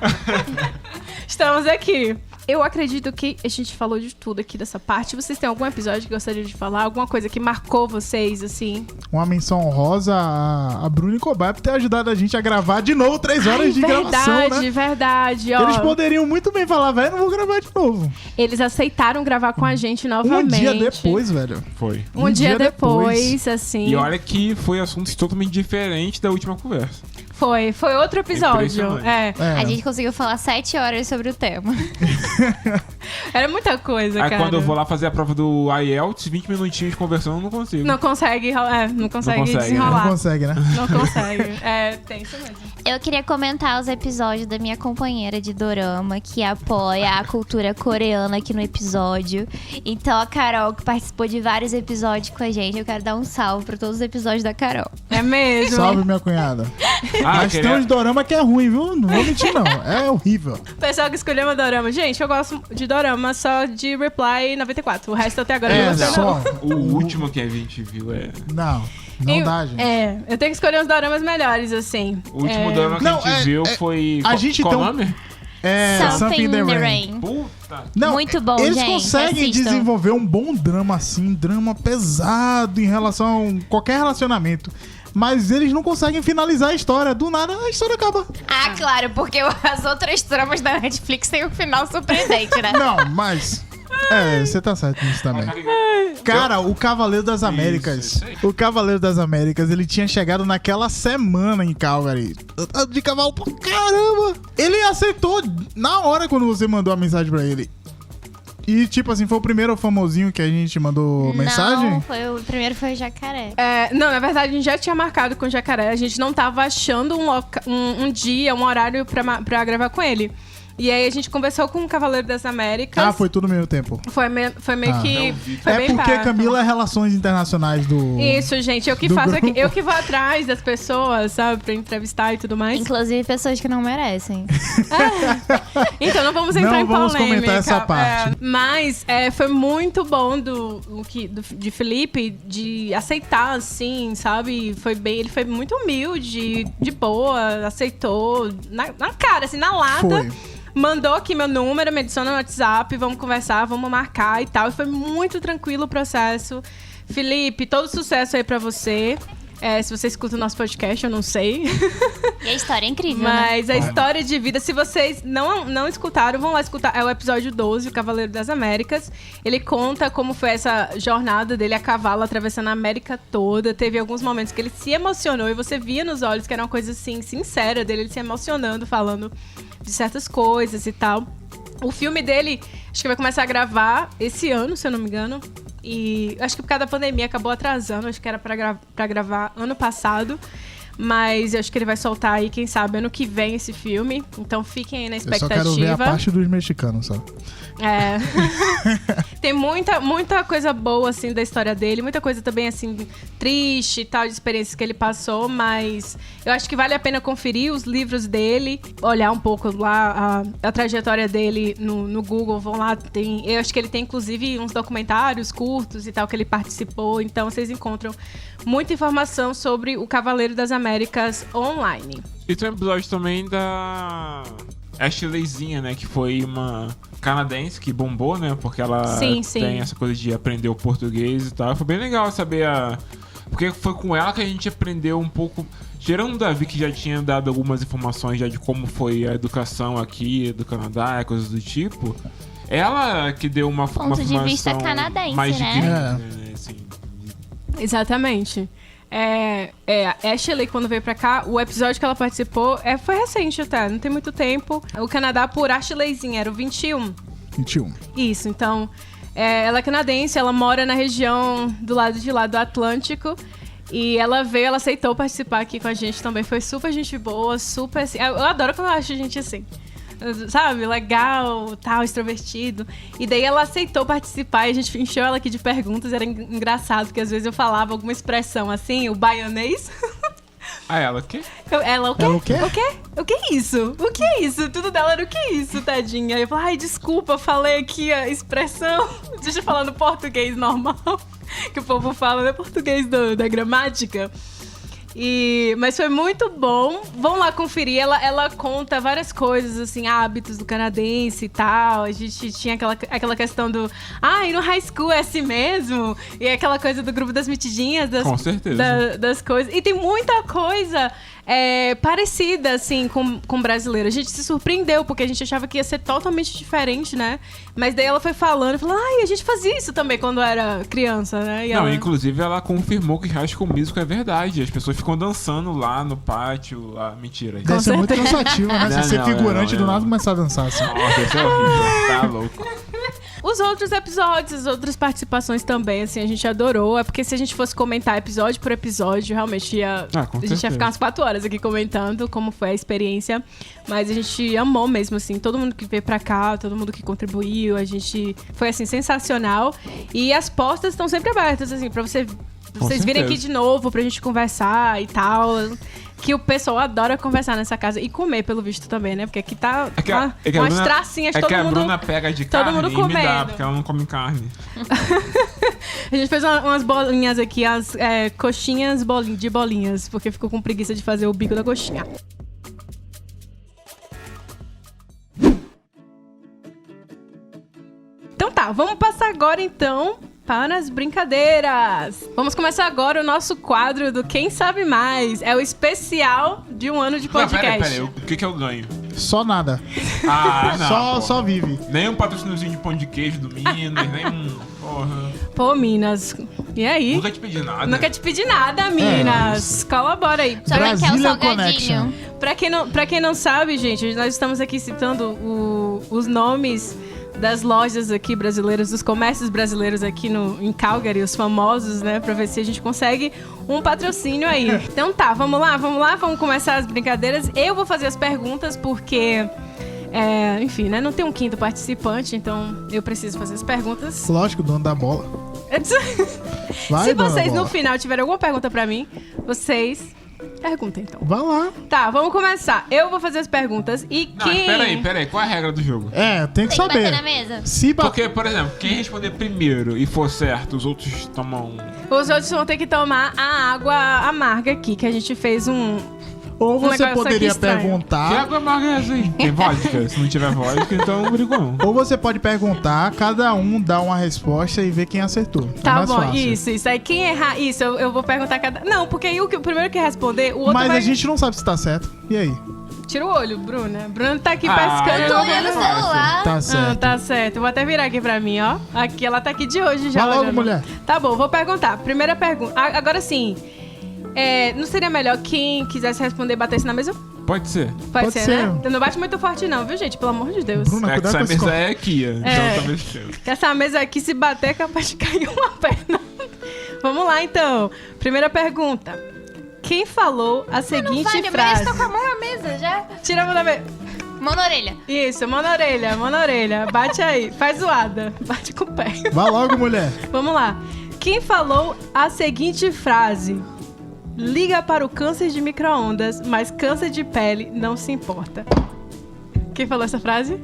Estamos aqui. Eu acredito que a gente falou de tudo aqui dessa parte. Vocês têm algum episódio que gostariam de falar? Alguma coisa que marcou vocês, assim? Uma menção honrosa a Bruno e Cobai por ter ajudado a gente a gravar de novo 3 horas de gravação, né? Verdade, ó. Eles poderiam muito bem falar, velho, não vou gravar de novo. Eeles aceitaram gravar com a gente novamente. Um dia depois, velho. Foi. Um dia depois, assim. E olha que foi assuntos totalmente diferentes da última conversa. Foi outro episódio. Impressionante. A gente conseguiu falar 7 horas sobre o tema. Era muita coisa, Aí cara. quando eu vou lá fazer a prova do IELTS, 20 minutinhos conversando, eu não consigo. Não consegue, não consegue desenrolar. Não consegue, né? Não consegue. Tem isso mesmo. Eu queria comentar os episódios da minha companheira de dorama, que apoia a cultura coreana aqui no episódio. Então, a Carol, que participou de vários episódios com a gente, eu quero dar um salve pra todos os episódios da Carol. É mesmo. Salve, minha cunhada. Mas tem uns dorama que é ruim, viu? Não vou mentir, não. É horrível. Pessoal que escolheu meu dorama. Gente, eu gosto de dorama só de Reply 94. O resto até agora eu não gostei, não. O último que a gente viu é... Não dá, gente. Eu tenho que escolher uns doramas melhores, assim. O último dorama que Não, a gente viu foi... a gente qual tem um- nome? Something in the Rain. Puta. Não, Muito bom, eles gente, conseguem assistam. desenvolver um bom drama assim, drama pesado em relação a qualquer relacionamento. Mas eles não conseguem finalizar a história. Do nada, a história acaba. Ah, claro, porque as outras tramas da Netflix têm um final surpreendente, né? Não, mas... você tá certo nisso também. Cara, o Cavaleiro das Américas. Isso aí. O Cavaleiro das Américas, ele tinha chegado naquela semana em Calgary. De cavalo pra caramba. Ele aceitou na hora quando você mandou a mensagem pra ele. E, tipo assim, foi o primeiro famosinho que a gente mandou mensagem? Não, o primeiro foi o Jacaré. Não, na verdade, a gente já tinha marcado com o Jacaré. A gente não tava achando um dia, um horário pra gravar com ele. E aí a gente conversou com o Cavaleiro das Américas. Ah, foi tudo ao mesmo tempo. Foi meio que... Foi É bem porque perto. Camila é Relações Internacionais do... Isso, gente. Eu que do faço aqui. grupo. Eu que vou atrás das pessoas, sabe? Pra entrevistar e tudo mais. Inclusive pessoas que não merecem. Então, não vamos entrar Não em vamos polêmica. comentar essa parte. Mas foi muito bom de Felipe de aceitar, assim, sabe? Ele foi muito humilde, de boa, aceitou. Na cara, assim, na lata. Foi. Mandou aqui meu número, me adiciona no WhatsApp, vamos conversar, vamos marcar e tal. E foi muito tranquilo o processo. Felipe, todo sucesso aí pra você. Se você escuta o nosso podcast, eu não sei. E a história é incrível, né? Mas a história de vida, se vocês não escutaram, vão lá escutar. É o episódio 12, o Cavaleiro das Américas. Ele conta como foi essa jornada dele a cavalo, atravessando a América toda. Teve alguns momentos que ele se emocionou e você via nos olhos que era uma coisa assim, sincera dele, ele se emocionando, falando de certas coisas e tal. O filme dele, acho que vai começar a gravar esse ano, se eu não me engano. E acho que por causa da pandemia acabou atrasando. Acho que era pra gravar ano passado. Mas eu acho que ele vai soltar aí, quem sabe, ano que vem esse filme. Então fiquem aí na Eu só expectativa. quero ver a parte dos mexicanos, só. Tem muita coisa boa, assim, da história dele. Muita coisa também, assim, triste e tal, de experiências que ele passou. Mas eu acho que vale a pena conferir os livros dele. Olhar um pouco lá a trajetória dele no Google. Vão lá, eu acho que ele tem, inclusive, uns documentários curtos e tal, que ele participou. Então vocês encontram muita informação sobre o Cavaleiro das Américas online. E tem um episódio também da Ashleyzinha, né? Que foi uma canadense que bombou, né? Porque ela Sim. tem essa coisa de aprender o português e tal. Foi bem legal saber Porque foi com ela que a gente aprendeu um pouco... Tirando o Davi, que já tinha dado algumas informações já de como foi a educação aqui do Canadá, coisas do tipo. Ela que deu uma Ponto de vista formação canadense, mais né? digna, né? Assim, Exatamente. A Ashley, quando veio pra cá, o episódio que ela participou foi recente até, não tem muito tempo. O Canadá por Ashleyzinha, era o 21. 21. Isso, então, ela é canadense, ela mora na região do lado de lá do Atlântico. E ela aceitou participar aqui com a gente também. Foi super gente boa, super assim. Eu adoro quando eu acho gente assim. Sabe? Legal, tal, extrovertido. E daí ela aceitou participar e a gente encheu ela aqui de perguntas. Era engraçado, porque às vezes eu falava alguma expressão assim, o baianês. ela o quê? Ela, o quê? Ela o quê? O quê? O que é isso? O que é isso? Tudo dela era o que é isso, tadinha. Aí eu falei, ai, desculpa, falei aqui a expressão. Deixa eu falar no português normal. Que o povo fala, né? Português da gramática. Mas foi muito bom. Vão lá conferir. Ela conta várias coisas, assim, hábitos do canadense e tal. A gente tinha aquela questão do... e no high school é assim mesmo? E aquela coisa do grupo das mitidinhas. Com certeza. Das coisas. E tem muita coisa parecida, assim, com brasileira. A gente se surpreendeu, porque a gente achava que ia ser totalmente diferente, né? Mas daí ela foi falando, a gente fazia isso também quando era criança, né? E Não, ela... inclusive ela confirmou que High School Musical é verdade. As pessoas ficam dançando lá no pátio. Mentira. Deve ser muito cansativo, né? Não, Você ser não, figurante não, do não. nada começar a dançar assim. Nossa, isso é horrível. Tá louco. Os outros episódios, as outras participações também, assim, a gente adorou. É porque se a gente fosse comentar episódio por episódio, realmente com a gente ia certeza. ficar umas 4 horas aqui comentando como foi a experiência. Mas a gente amou mesmo, assim, todo mundo que veio pra cá, todo mundo que contribuiu, a gente... Foi, assim, sensacional. E as portas estão sempre abertas, assim, pra vocês virem aqui de novo, pra gente conversar e tal. Que o pessoal adora conversar nessa casa e comer, pelo visto, também, né? Porque aqui tá umas tracinhas de todo mundo... É que a Bruna pega de todo carne mundo e me dá, comendo. porque ela não come carne. A gente fez umas bolinhas aqui, as coxinhas de bolinhas, porque ficou com preguiça de fazer o bico da coxinha. Então tá, vamos passar agora então para as brincadeiras. Vamos começar agora o nosso quadro do Quem Sabe Mais. É o especial de um ano de podcast. Peraí, o que eu ganho? Só nada. Não, Só vive. Nem um patrocíniozinho de pão de queijo do Minas, nem um... Porra. Pô, Minas. E aí? Nunca te pedi nada. Nunca te pedi nada, Minas. Colabora aí. Só que é o Brasília salgadinho. Connection. Pra quem não sabe, gente, nós estamos aqui citando os nomes das lojas aqui brasileiras, dos comércios brasileiros aqui em Calgary, os famosos, né? Pra ver se a gente consegue um patrocínio aí. Então tá, vamos lá, vamos começar as brincadeiras. Eu vou fazer as perguntas porque... enfim, né? Não tem um quinto participante, então eu preciso fazer as perguntas. Lógico, dono da bola. Vai, Se dona vocês bola. no final tiverem alguma pergunta pra mim, vocês perguntem então. Vai lá. Tá, vamos começar. Eu vou fazer as perguntas e Não, quem... peraí. Qual é a regra do jogo? Tem que Tem que bater saber. na mesa. Se bater. Porque, por exemplo, quem responder primeiro e for certo, os outros tomam... Os outros vão ter que tomar a água amarga aqui, que a gente fez Ou você negócio poderia aqui estranho. Que perguntar. água amarga é essa aí? Tem vodka? Se não tiver vodka, então não brigo não. Ou você pode perguntar, cada um dá uma resposta e ver quem acertou. É Tá mais bom, fácil. isso. Aí quem errar isso, eu vou perguntar cada... Não, porque aí o primeiro que responder, o outro Mas vai... a gente não sabe se tá certo. E aí? Tira o olho, Bruna. Bruna tá aqui Ah, pescando. eu Tô não olhando o fácil. celular. Tá certo. Tá certo. Eu vou até virar aqui pra mim, ó. Aqui, ela tá aqui de hoje já. Vai logo, olhando. mulher. Tá bom, vou perguntar. Primeira pergunta. Agora sim, não seria melhor quem quisesse responder batesse na mesa? Pode ser. Pode ser, né? ser. Então não bate muito forte não, viu, gente? Pelo amor de Deus. Bruna, É que cuidado essa com esse mesa copo. é Kia, então talvez seja. Que essa mesa aqui, se bater, é capaz de cair uma perna. Vamos lá, então. Primeira pergunta. Quem falou a seguinte Vai, eu frase? tô com a mão na mesa já. Tira a mão da mesa. Mão na orelha. Isso, mão na orelha. Bate aí. Faz zoada. Bate com o pé. Vai logo, mulher. Vamos lá. Quem falou a seguinte frase? Liga para o câncer de micro-ondas, mas câncer de pele não se importa. Quem falou essa frase?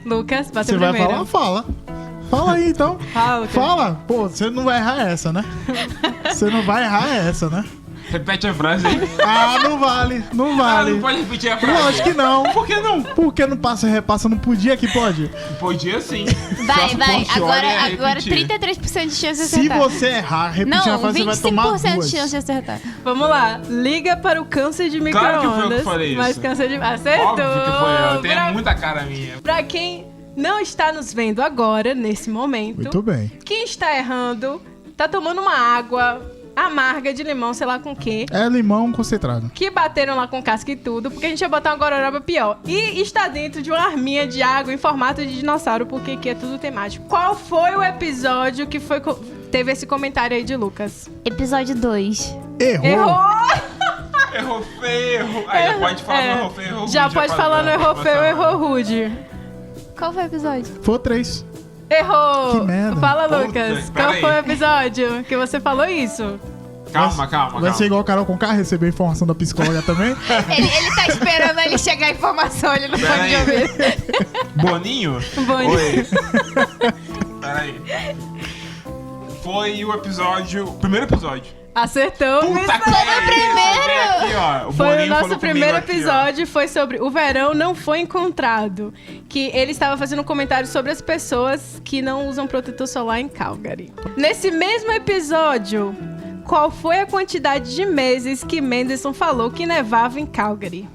Lucas, bate Você vai primeiro. falar? Fala. Fala aí, então. Fala, Lucas. Fala. Pô, você não vai errar essa, né? Você não vai errar essa, né? Repete a frase aí. Ah, não vale. Não vale. Não pode repetir a frase. Lógico que não. Por que não? Porque não passa e repassa, não podia que pode. Podia sim. Vai. Só se Agora repetir. 33% de chance de Se acertar. você errar, repetir a Não, frase, você vai tomar 25% duas. de chance de acertar. Vamos lá. Liga para o câncer de Claro que foi eu que micro-ondas, falei mas isso. câncer de... Acertou! Óbvio que foi eu. Tem Pra- muita cara minha. Pra quem não está nos vendo agora, nesse momento, Muito bem. quem está errando, tá tomando uma água amarga de limão, sei lá com o quê, É limão concentrado. que bateram lá com casca e tudo, porque a gente ia botar uma gororoba pior. E está dentro de uma arminha de água em formato de dinossauro, porque aqui é tudo temático. Qual foi o episódio que teve esse comentário aí de Lucas? Episódio 2. Errou. Errou! Errou feio. Aí já pode falar no errou feio, errou Já rude, pode falar no errou feio, errou rude. Qual foi o episódio? Foi 3. Errou! Que merda. Fala, Puta, Lucas. pera Qual aí. foi o episódio que você falou isso? Calma. Vai ser igual o Carol Conká, receber informação da psicóloga também. Ele tá esperando ele chegar a informação, ele não Pera pode aí. ouvir. Boninho? Boninho. Oi. Peraí. Foi o primeiro episódio. Acertou, Puta Miss que pariu! Aqui, ó. Foi o Boninho nosso falou primeiro comigo aqui, ó. episódio, foi sobre o verão não foi encontrado. Que ele estava fazendo um comentário sobre as pessoas que não usam protetor solar em Calgary. Nesse mesmo episódio, Qual foi a quantidade de meses que Menderson falou que nevava em Calgary?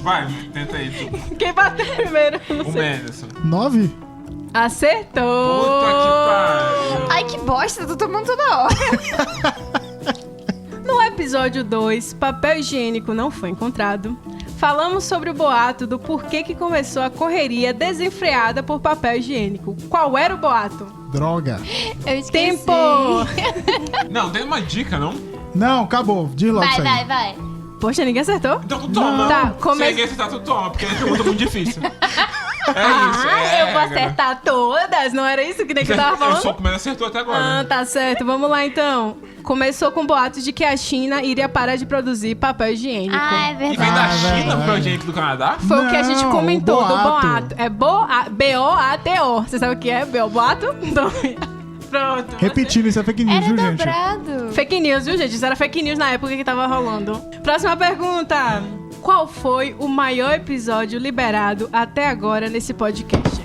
Vai, tenta aí, tu. Quem bateu primeiro? Não O sei. Menderson. 9? Acertou! Puta que pariu. Ai, que bosta, tô tomando toda hora. No episódio 2, papel higiênico não foi encontrado. Falamos sobre o boato do porquê que começou a correria desenfreada por papel higiênico. Qual era o boato? Droga. Eu esqueci. Tempo! Não, tem uma dica, não? Não, acabou. Diz logo isso aí. Vai. Poxa, ninguém acertou? Então tu toma. Tá, Se ninguém acertar, tu toma, porque é uma pergunta muito difícil. É isso, Eu vou acertar todas, não era isso que nem que eu tava Eu falando? sou o primeiro acertou até agora. Ah, tá certo. Vamos lá, então. Começou com boatos de que a China iria parar de produzir papel higiênico. Ah, é E vem verdade. da China verdade. pro higiênico do Canadá? Foi o que a gente Não, comentou o do boato. boato. É B-O-A-T-O. Você sabe o que é? Boato? Então, pronto. Repetindo, isso é fake news, Era viu, gente? dobrado. Fake news, viu, gente? Isso era fake news na época que tava rolando. Próxima pergunta. Qual foi o maior episódio liberado até agora nesse podcast?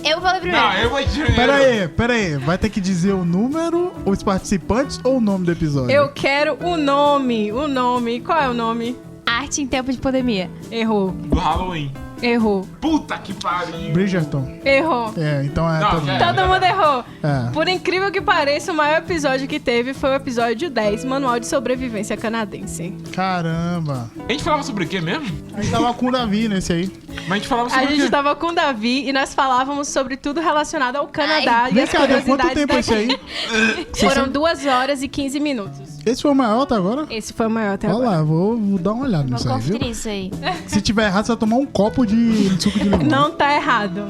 Eu vou ler primeiro. Não, eu vou dizer. Pera aí. Vai ter que dizer o número, os participantes ou o nome do episódio? Eu quero o nome. O nome. Qual é o nome? Arte em tempo de pandemia. Errou. Do Halloween. Errou. Puta que pariu. Bridgerton. Errou. É, então é... Não, todo já mundo. Todo mundo errou. É. Por incrível que pareça, o maior episódio que teve foi o episódio 10, Manual de Sobrevivência Canadense. Caramba. A gente falava sobre o quê mesmo? A gente tava com o Davi nesse aí. Mas a gente falava A sobre o gente quê? tava com o Davi e nós falávamos sobre tudo relacionado ao Canadá e Vem as cá, deu quanto curiosidades tempo esse daqui. aí? Foram 2 horas e 15 minutos. Esse foi o maior até agora? Esse foi o maior até Olha agora. lá, vou dar uma olhada Vou nisso aí, viu? conferir isso aí. Se tiver errado, você vai tomar um copo de suco de limão. Não tá errado.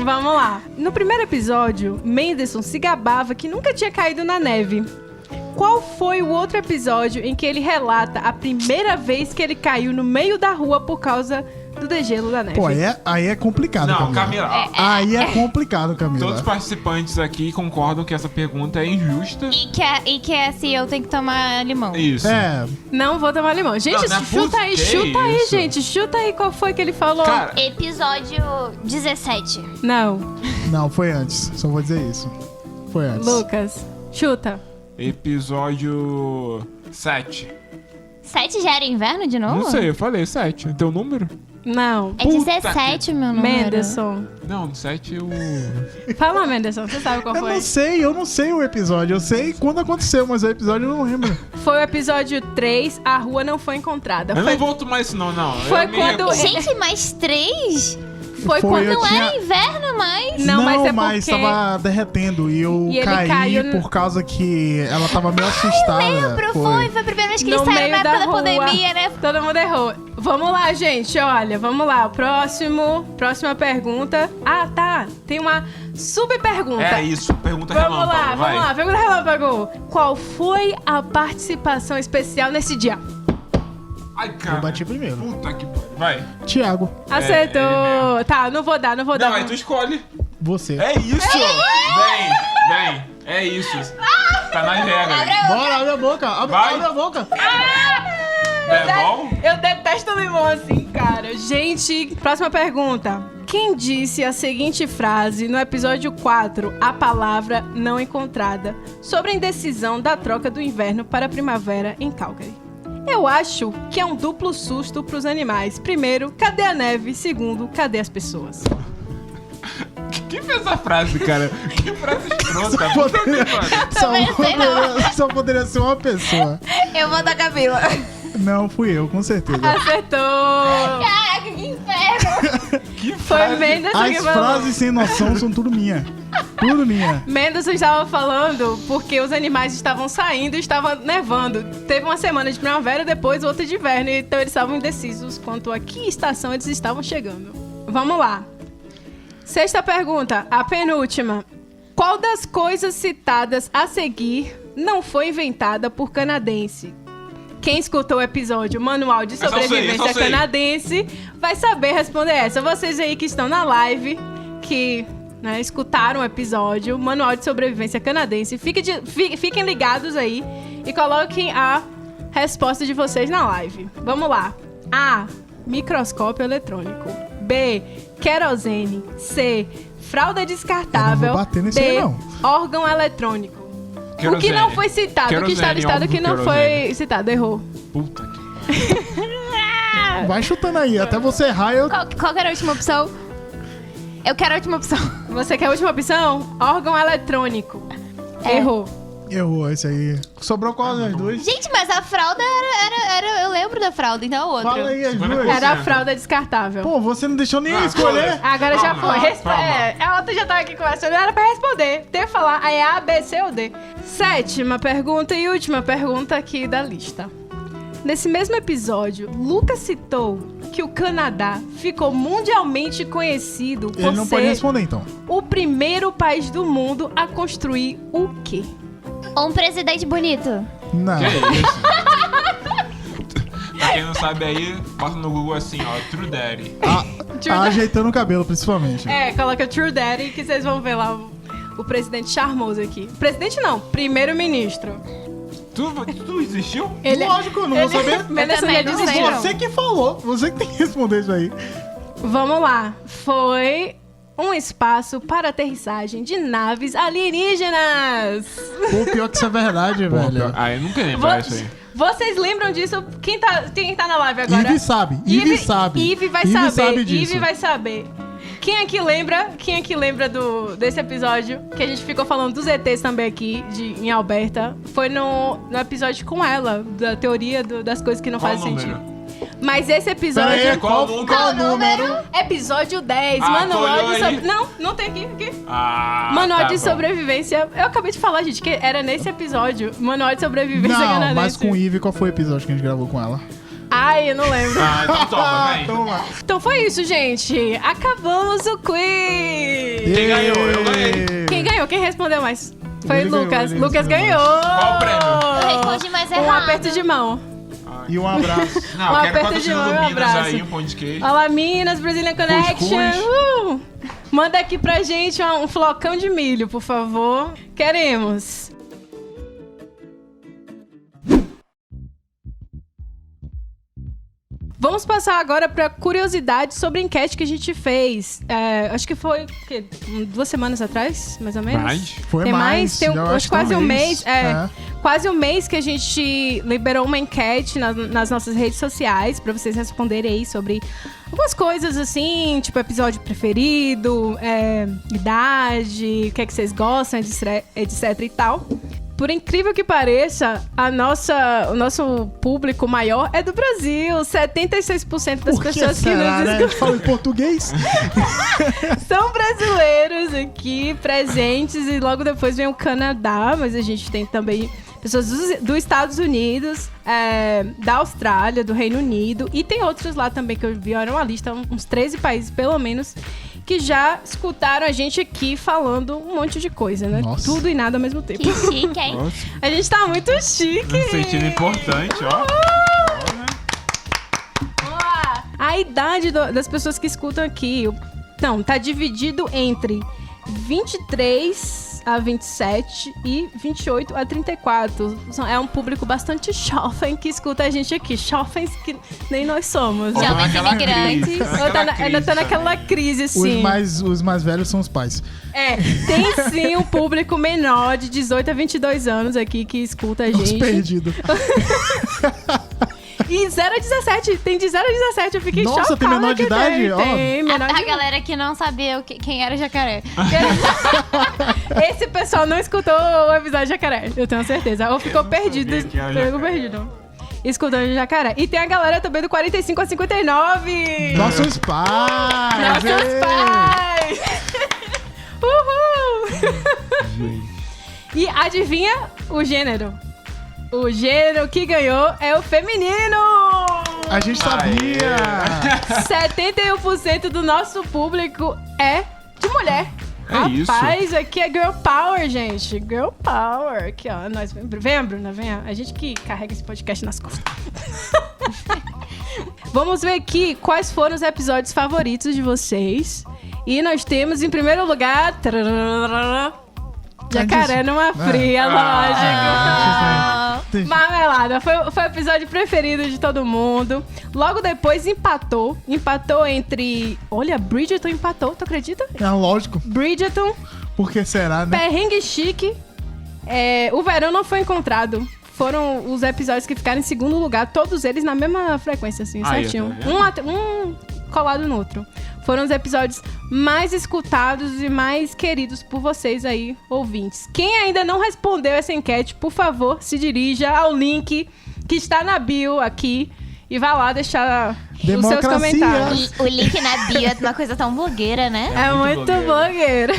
Vamos lá. No primeiro episódio, Menderson se gabava que nunca tinha caído na neve. Qual foi o outro episódio em que ele relata a primeira vez que ele caiu no meio da rua por causa do degelo da neve? Pô, aí é complicado, Não, Camila. Camila. Aí é complicado, Todos os Camila. participantes aqui concordam que essa pergunta é injusta. E que é assim, eu tenho que tomar limão. Isso. É, Não vou tomar limão. Gente, Não, não é chuta aí, que chuta aí, isso? gente. Chuta aí qual foi que ele falou. Cara, Episódio 17. Não, não, foi antes. Só vou dizer isso. Foi antes. Lucas, chuta. episódio 7. 7 já era inverno de novo? Não sei, eu falei 7. Teu número? Não. É 17 o meu número. Menderson. Não, 7 eu... Fala, Menderson, você sabe qual foi? Eu não sei o episódio. Eu sei quando aconteceu, mas o episódio eu não lembro. Foi o episódio 3, a rua não foi encontrada. Eu Foi, não vou tomar isso não. Foi Eu me quando- recuso. Gente, mais 3? foi Foi, quando... eu Não tinha- era inverno mais? Não, mas é porque... tava derretendo e eu E ele caí caiu no- por causa que ela tava meio assustada. Foi a primeira vez que eles No saíram meio na época da da rua. pandemia, né? Todo mundo errou. Vamos lá, gente, olha, vamos lá. Próxima pergunta. Ah, tá. Tem uma subpergunta. É isso, pergunta Vamos relâmpago, lá, vai. vamos lá. Pergunta relâmpago. Qual foi a participação especial nesse dia? Ai, cara. Eu bati primeiro. Puta que pariu. Vai. Tiago, Acertou. ele Tá, não vou dar. Não, aí tu escolhe. você. É isso. Vem. É isso. Tá nas regras. Bora, abre a boca. Vai. Abre a boca. É bom? Eu detesto limão assim, cara. Gente, próxima pergunta. Quem disse a seguinte frase no episódio 4, a palavra não encontrada, sobre a indecisão da troca do inverno para a primavera em Calgary? Eu acho que é um duplo susto pros animais. Primeiro, cadê a neve? Segundo, cadê as pessoas? Quem fez essa frase, cara? Que frase escrota. Puta que pariu. Só poderia ser uma pessoa. Eu vou da Camila. Não, fui eu, com certeza. Acertou! Caraca, que inferno. Que Foi frase. Menderson que As falou. frases sem noção são tudo minha. Tudo minha. Menderson estava falando porque os animais estavam saindo e estava nevando. Teve uma semana de primavera, depois outra de inverno, então eles estavam indecisos quanto a que estação eles estavam chegando. Vamos lá. Sexta pergunta, a penúltima. Qual das coisas citadas a seguir não foi inventada por canadense? Quem escutou o episódio Manual de Essa eu sei, Sobrevivência essa eu sei. Canadense vai saber responder essa. Vocês aí que estão na live, que escutaram o episódio Manual de Sobrevivência Canadense, fiquem ligados aí e coloquem a resposta de vocês na live. Vamos lá. A. Microscópio eletrônico. B. Querosene. C. Fralda descartável. Eu não vou bater nesse D. aí, não. Órgão eletrônico. O que não foi citado. O que está Querosene, listado que não foi querosene. citado. Errou. Puta que... Vai chutando aí, até você errar eu... Qual que era a última opção? Eu quero a última opção. Você quer a última opção? Órgão eletrônico. É. Errou. Errou, esse aí. Sobrou qual das duas? Gente, mas a fralda era... Eu lembro da fralda, então é o outro. Fala aí as 50%. duas. Era a fralda descartável. Pô, você não deixou nem Ah, escolher. Agora já Calma, foi. calma. A outra já tava aqui conversando. Era pra responder. Tem que falar. Aí é A, B, C ou D. 7ª pergunta e última pergunta aqui da lista. Nesse mesmo episódio, Lucas citou que o Canadá ficou mundialmente conhecido por Ele não pode ser responder, então. o primeiro país do mundo a construir o quê? Um presidente bonito. Não. Que isso? Pra quem não sabe aí, bota no Google assim, ó, True Daddy. Ajeitando o cabelo, principalmente. É, coloca True Daddy que vocês vão ver lá o presidente charmoso aqui. Presidente não, primeiro-ministro. Tu existiu? Lógico, eu não vou saber. Vanessa também já não desistiu. sei, não. Você que falou. Você que tem que responder isso aí. Vamos lá. Foi um espaço para aterrissagem de naves alienígenas. Pô, pior que isso é verdade, velho. Ah, eu nunca lembro isso aí. Vocês lembram disso? Quem tá na live agora? Ivy sabe. Ivy sabe. Ivy vai Ivy saber. sabe disso. Ivy vai saber. Quem aqui lembra desse episódio que a gente ficou falando dos ETs também aqui em Alberta? Foi no episódio com ela, da teoria das coisas que não Qual fazem número? sentido. Mas esse episódio... Peraí, qual o Qual o número? Episódio 10, Ah, manual tu de olhou aí? Não tem aqui. Ah, Manual tá de bom. sobrevivência. Eu acabei de falar, gente, que era nesse episódio. Manual de sobrevivência Não, canadense. mas com Ivy, qual foi o episódio que a gente gravou com ela? Ai, eu não lembro. Ah, então toma, vem. Toma. Então foi isso, gente. Acabamos o quiz. Quem ganhou? Eu ganhei. Quem ganhou? Quem respondeu mais? Foi Ele o ganhou, Lucas. ele Lucas respondeu ganhou. Qual o prêmio? Eu respondi mais errado. Um aperto de mão. E um abraço. Não, Um eu quero aperto de patrocínio mão do e um Minas abraço. aí, um pão de queijo. Olá, Minas, Brazilian Connection. Cuscuz. Manda aqui pra gente um flocão de milho, por favor. Queremos. Vamos passar agora para curiosidade sobre a enquete que a gente fez. Acho que foi 2 semanas atrás, mais ou menos. Mais? Foi Tem mais? Tem eu acho que quase um um mês. É. Quase um mês que a gente liberou uma enquete nas nossas redes sociais para vocês responderem aí sobre algumas coisas assim, tipo episódio preferido, idade, o que é que vocês gostam, etc e tal. Por incrível que pareça, o nosso público maior é do Brasil. 76% das Por que pessoas que será, nos né? A gente fala em português. são brasileiros aqui, presentes, e logo depois vem o Canadá, mas a gente tem também pessoas dos Estados Unidos, da Austrália, do Reino Unido, e tem outros lá também que eu vi, era uma lista, uns 13 países pelo menos, que já escutaram a gente aqui falando um monte de coisa, né? Nossa. Tudo e nada ao mesmo tempo. Que chique, hein? Nossa, A gente tá muito chique! me sentindo importante, ó. Vamos lá. A idade das pessoas que escutam aqui, não, tá dividido entre 23 a 27 e 28 a 34. É um público bastante jovem que escuta a gente aqui. Jovens que nem nós somos. Ou tá Jovens naquela imigrantes. crise, Ainda tá naquela crise, assim. Os mais velhos são os pais. Tem sim um público menor de 18 a 22 anos aqui que escuta a Os gente. perdidos. E 0 a 17. Tem de 0 a 17. Eu fiquei Nossa, chocada. tem menor de que idade? Tem, Ó. tem menor de A galera que não sabia quem era jacaré. Esse pessoal não escutou o episódio de Jacaré, eu tenho certeza. Ou ficou perdido. sabia que era Ficou jacaré. perdido. Escutando o Jacaré. E tem a galera também do 45 a 59. Nossos pais! Nossos Ê! pais! Uhul! E adivinha o gênero? O gênero que ganhou é o feminino! A gente sabia! 71% do nosso público é de mulher. É isso. Rapaz, aqui é Girl Power, gente. Girl Power. Aqui, ó. Nós, vem, Bruna, vem. A gente que carrega esse podcast nas costas. Vamos ver aqui quais foram os episódios favoritos de vocês. E nós temos, em primeiro lugar... Jacaré numa fria, lógico. Entendi. Marmelada, foi o episódio preferido de todo mundo. Logo depois empatou entre... Olha, Bridgerton empatou, tu acredita? É lógico. Bridgerton, Por que será, né? Perrengue Chique O verão não foi encontrado. Foram os episódios que ficaram em segundo lugar, todos eles na mesma frequência, assim, certinho. Um colado no outro. Foram os episódios mais escutados e mais queridos por vocês aí, ouvintes. Quem ainda não respondeu essa enquete, por favor, se dirija ao link que está na bio aqui e vá lá deixar os seus comentários. O link na bio é uma coisa tão blogueira, né? É muito blogueira.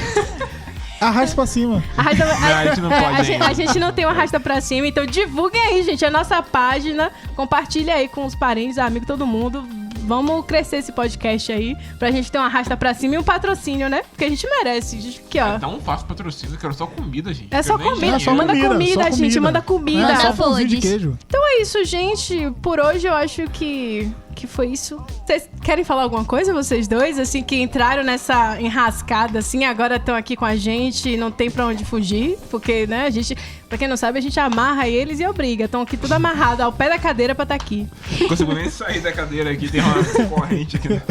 Arrasta pra cima. A gente não pode ainda. A gente não tem uma arrasta pra cima, então divulguem aí, gente, a nossa página. Compartilha aí com os parentes, amigos, todo mundo. Vamos crescer esse podcast aí, pra gente ter uma arrasta pra cima e um patrocínio, né? Porque a gente merece. Aqui, ó. É tão fácil patrocínio, eu quero só comida, gente. É só comida. Manda comida, gente. Manda comida. É só pãozinho de queijo. Então é isso, gente. Por hoje eu acho que foi isso. Vocês querem falar alguma coisa, vocês dois? Assim, que entraram nessa enrascada, assim, agora estão aqui com a gente e não tem pra onde fugir. Porque, né, a gente... Pra quem não sabe, a gente amarra eles e obriga. Estão aqui tudo amarrado ao pé da cadeira pra estar aqui. Não consigo nem sair da cadeira aqui, tem uma corrente aqui.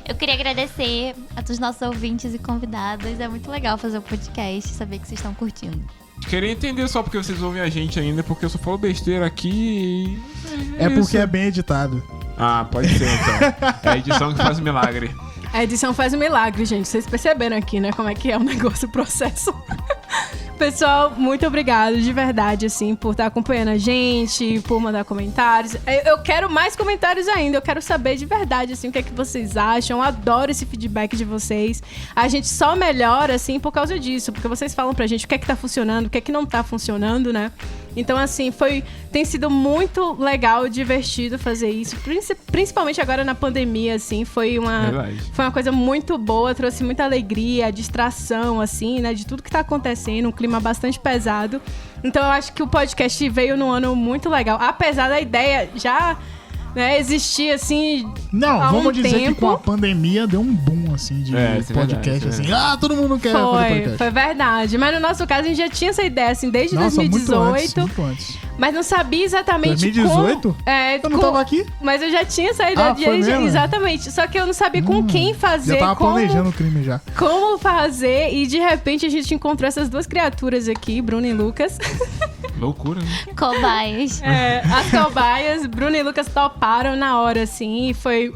Eu queria agradecer a todos os nossos ouvintes e convidados. É muito legal fazer o podcast e saber que vocês estão curtindo. Queria entender só porque vocês ouvem a gente ainda, porque eu só falo besteira aqui e... É porque é bem editado. Ah, pode ser então. É a edição que faz o milagre. A edição faz um milagre, gente. Vocês perceberam aqui, né? Como é que é o negócio, o processo. Pessoal, muito obrigado, de verdade, assim, por estar acompanhando a gente, por mandar comentários. Eu quero mais comentários ainda. Eu quero saber de verdade, assim, o que é que vocês acham. Eu adoro esse feedback de vocês. A gente só melhora, assim, por causa disso. Porque vocês falam pra gente o que é que tá funcionando, o que é que não tá funcionando, né? Então, assim, tem sido muito legal, divertido fazer isso. Principalmente agora na pandemia, assim. Foi uma coisa muito boa, trouxe muita alegria, distração, assim, né? De tudo que tá acontecendo, um clima bastante pesado. Então, eu acho que o podcast veio num ano muito legal. Apesar da ideia já... né, existir, assim, não, há vamos um dizer tempo. que com a pandemia deu um boom, assim, de podcast, verdade, assim. Ah, todo mundo quer fazer podcast. Foi verdade. Mas no nosso caso, a gente já tinha essa ideia, assim, desde 2018. Muito antes. Mas não sabia exatamente 2018? como... Eu não tava aqui? Mas eu já tinha essa ideia foi mesmo? Exatamente. Só que eu não sabia com quem fazer, Já tava planejando o crime já. Como fazer, e de repente a gente encontrou essas duas criaturas aqui, Bruno e Lucas. Loucura, né? Cobaias. As cobaias, Bruno e Lucas toparam na hora, assim, e foi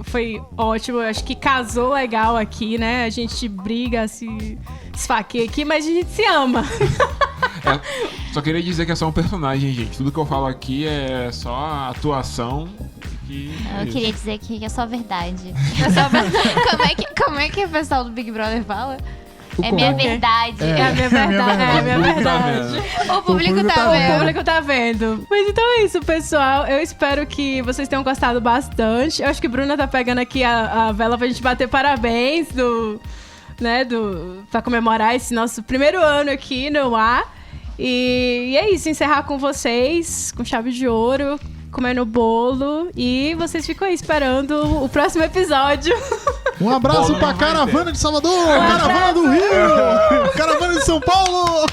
ótimo. Eu acho que casou legal aqui, né? A gente briga, se esfaqueia aqui, mas a gente se ama. Só queria dizer que é só um personagem, gente. Tudo que eu falo aqui é só atuação. Eu queria dizer que é só verdade. Como é que o pessoal do Big Brother fala? É minha verdade. É a minha verdade. É a minha verdade. O público tá vendo. O público tá vendo. Mas então é isso, pessoal. Eu espero que vocês tenham gostado bastante. Eu acho que a Bruna tá pegando aqui a vela pra gente bater parabéns pra comemorar esse nosso primeiro ano aqui no ar. E é isso, encerrar com vocês, com chave de ouro, comendo bolo. E vocês ficam aí esperando o próximo episódio. Um abraço pra Caravana de Salvador, Caravana do Rio, Caravana de São Paulo.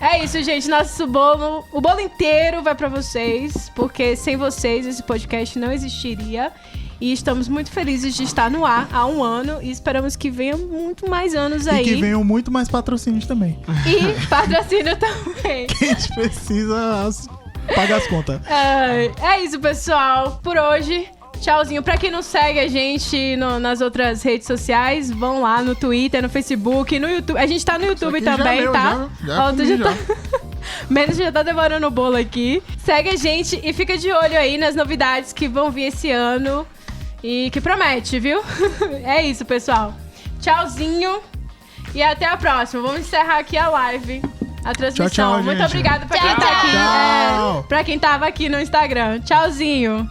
É isso, gente. Nosso bolo, o bolo inteiro vai pra vocês, porque sem vocês esse podcast não existiria. E estamos muito felizes de estar no ar há um ano e esperamos que venham muito mais anos aí. E que venham muito mais patrocínios também. E patrocínio também. Que a gente precisa pagar as contas. É isso, pessoal. Por hoje, tchauzinho. Pra quem não segue a gente nas outras redes sociais, vão lá no Twitter, no Facebook, no YouTube. A gente tá no YouTube também, tá? Menos já tá devorando o bolo aqui. Segue a gente e fica de olho aí nas novidades que vão vir esse ano. E que promete, viu? É isso, pessoal. Tchauzinho. E até a próxima. Vamos encerrar aqui a live. A transmissão. Tchau, Muito gente. obrigada pra quem tá aqui. Pra quem tava aqui no Instagram. Tchauzinho.